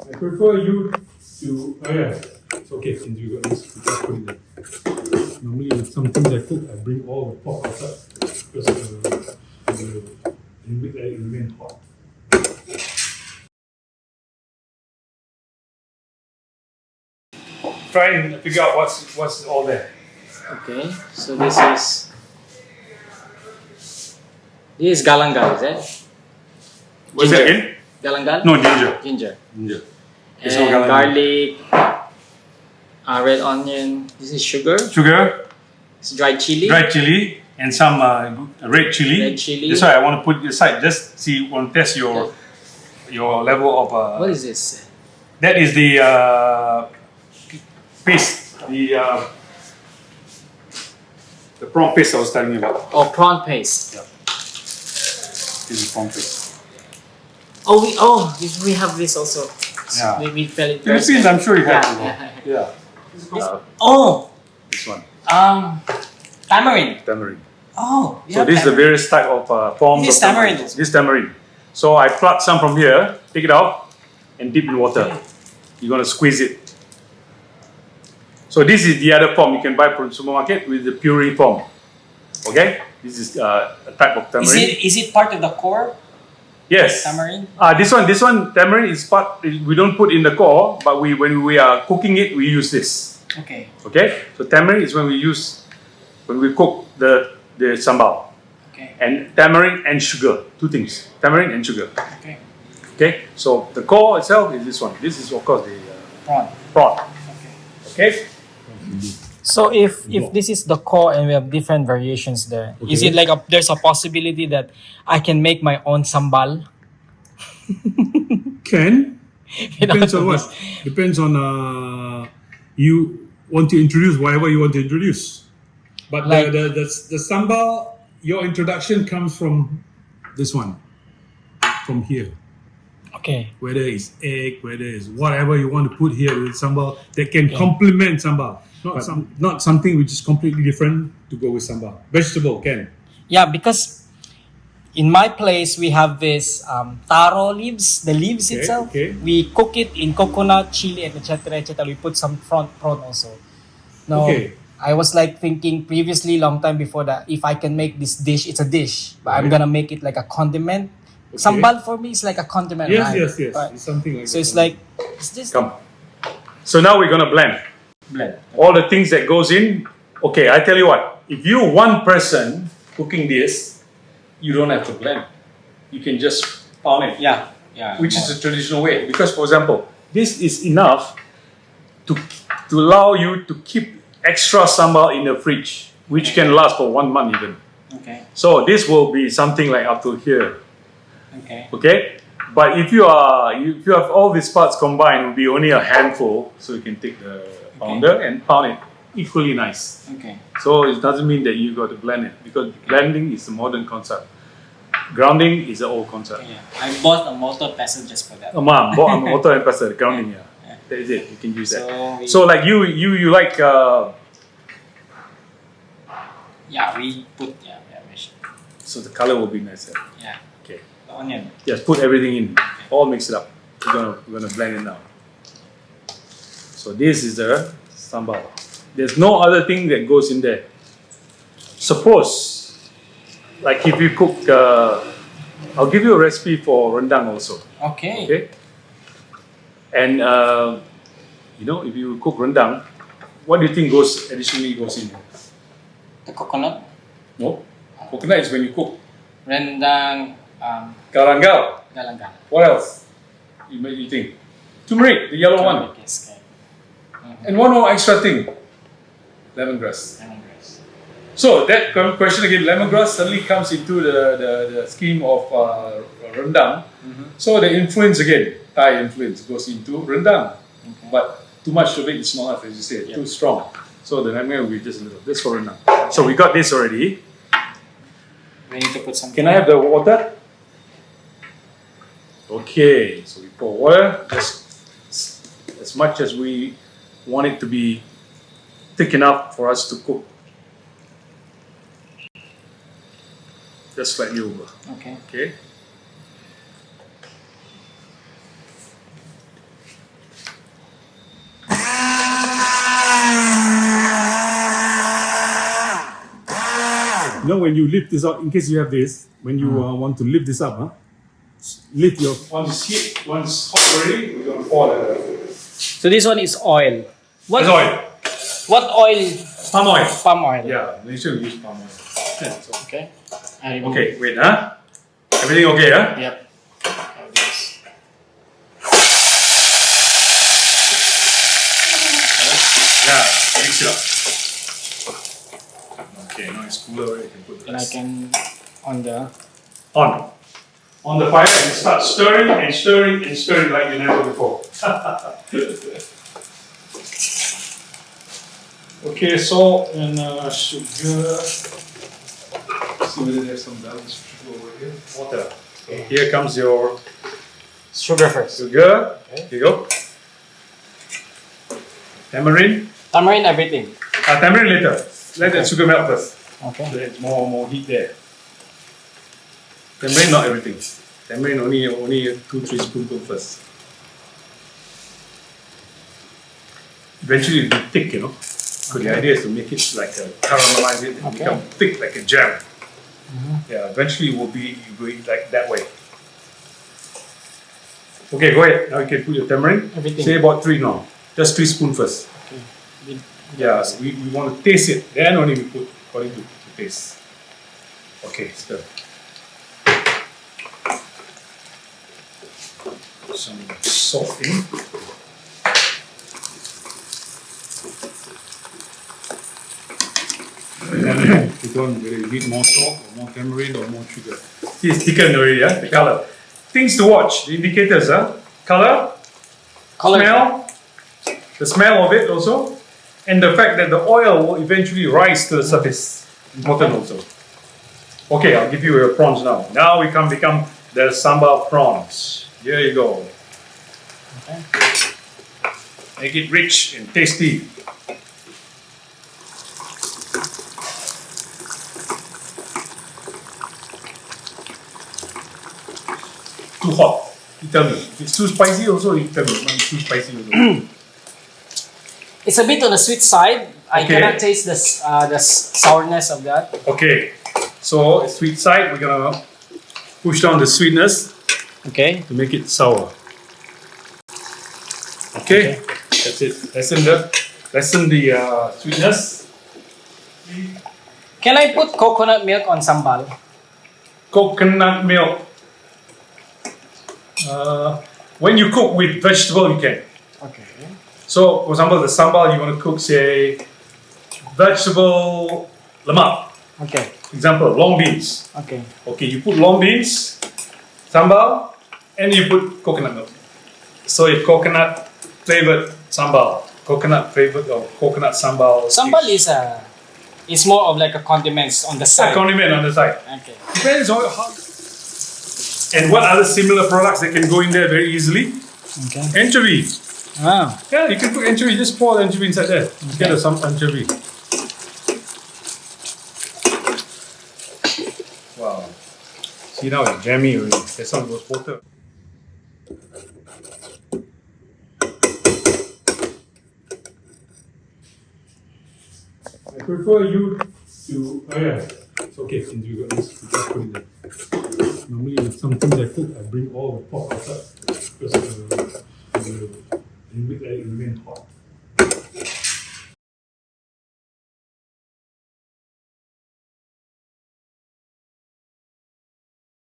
I prefer you to. Oh yeah, it's okay since you got this. Just put it there. Normally, some things I cook, I bring all the pot outside because it remain hot. Try and figure out what's all there. Okay, so this is galangal, is it? What's that again? Galangal? No, ginger. Ginger. Ginger. And no galangal. garlic, red onion. This is sugar. Sugar. It's dried chili. Dried chili and some red chili. Red chili. That's why I want to put it aside. Just want to test your level of. What is this? That is the paste. The prawn paste I was telling you about. Oh, prawn paste. Yeah. This is prawn paste. We have this also. Yeah. We fell it. Philippines, I'm sure you have. Yeah. This one. Tamarind. Tamarind. Oh. So this is the various type of forms. This is tamarind. This is tamarind. So I pluck some from here, take it out, and dip in water. Okay. You're gonna squeeze it. So this is the other form you can buy from the supermarket with the puree form. Okay, this is a type of tamarind. Is it part of the core? Yes. Tamarind. This one tamarind is part. We don't put in the core, but when we are cooking it, we use this. Okay. Okay. So tamarind is when we cook the sambal. Okay. And tamarind and sugar, two things. Tamarind and sugar. Okay. Okay. So the core itself is this one. This is of course the prawn. Okay. So if this is the core and we have different variations there, is it like there's a possibility that I can make my own sambal? Can. Depends on what. Depends on you want to introduce whatever you want to introduce. But like, the sambal, your introduction comes from this one. From here. Okay. Whether it's egg, whether it's whatever you want to put here with sambal that can complement sambal. Not something which is completely different to go with sambal. Vegetable can. Yeah, because in my place we have this taro leaves, the leaves itself. Okay. We cook it in coconut, chili, and etc. We put some prawn also. Now, I was like thinking previously, long time before that, if I can make this dish, it's a dish, but I'm gonna make it like a condiment. Sambal for me is like a condiment. Yes, right? yes. Right. It's something like so it's like, is this? Come. So now we're gonna blend. All the things that goes in. Okay, I tell you what. If you one person cooking this, you don't have to blend. You can just pound it. Yeah. Which is the traditional way. Because, for example, this is enough to allow you to keep extra sambal in the fridge, which can last for 1 month even. Okay. So this will be something like up to here. Okay. But if you have all these parts combined, it will be only a handful. So you can take the pounder and pound it equally nice. Okay. So it doesn't mean that you got to blend it because blending is the modern concept. Grounding is the old concept. Yeah. I bought a motor pestle just for that. Bought a motor and pestle. Grounding, yeah. That is it. You can use that. So like you like. We put So the color will be nice. Yeah. Okay. The onion. Yes, put everything in. All mix it up. We're gonna blend it now. So this is the sambal. There's no other thing that goes in there. Suppose, like if you cook, I'll give you a recipe for rendang also. Okay. And if you cook rendang, what do you think additionally goes in? The coconut. No, coconut is when you cook. Rendang. Galangal. What else? You think? Turmeric, the yellow one. Yes, okay. And one more extra thing. Lemongrass. So that question again, lemongrass suddenly comes into the scheme of rendang. So the influence again, Thai influence goes into rendang. But too much of it is not enough, as you said, too strong. So the lemon will be just a little. This for rendang. So we got this already. We need to put some. Can I have the water? Okay, so we pour water just as much as we want it to be thick enough for us to cook. Just slightly over. Okay. Okay. when you lift this up, in case you have this, when you want to lift this up, lift your. Once it's hot already, we're gonna pour the. So this one is oil. That's oil. What oil? Palm oil. Palm oil. Yeah, Malaysia we use palm oil. Yeah, so. Okay. Okay, wait, Everything okay, Yep. Yeah, mix it up. Okay, now it's cooler already. You can put the And I rest. can on the. On the fire and start stirring and stirring and stirring like you never before. Okay, salt and sugar. See whether there's some balance sugar over here. Water. So here comes your Sugar first. sugar. Okay. Here you go. Tamarind. Tamarind, everything. Tamarind later. Let that sugar melt first. Okay. So there's more heat there. Tamarind, not everything. Tamarind only 2-3 spoonfuls first. Eventually it'll be thick, So the idea is to make it like caramelize it and become thick like a jam. Yeah, eventually it will be like that way. Okay, go ahead. Now you can put your tamarind. Everything. Say about 3 now. Just 3 spoons first. Okay. Yeah, so we want to taste it. Then only we put according to taste. Okay, stir. Some salt in. And you don't really need more salt or more tamarind or more sugar. See, it's thickened already, the color. Things to watch, the indicators, color, smell, the smell of it also, and the fact that the oil will eventually rise to the surface. Important also. Okay, I'll give you your prawns now. Now we can become the sambal prawns. Here you go. Okay. Make it rich and tasty. Too hot. You tell me. If it's too spicy also, you tell me. Not too spicy also. It's a bit on the sweet side. I Okay. cannot taste the sourness of that. Okay. So sweet side, we're gonna push down the sweetness Okay. to make it sour. Okay. That's it. Lessen the sweetness. Can I put coconut milk on sambal? Coconut milk. When you cook with vegetable, you can. Okay. So, for example, the sambal you want to cook, say, vegetable lemak. Okay. Example, long beans. Okay. Okay, you put long beans, sambal, and you put coconut milk. So, it's coconut flavored sambal. Coconut flavored or coconut sambal. Sambal is more of like a condiments on the a side. condiment on the side. Okay. Depends on how. And what other similar products that can go in there very easily? Okay. Anchovy. Ah. Yeah, you can put anchovy. Just pour the anchovy inside there. Get some anchovy. Wow. See now it's jammy already. That's how it was water. I prefer you to. Oh yeah. It's okay since you got this. You just put it there. Normally with some things I cook, I bring all the pot outside because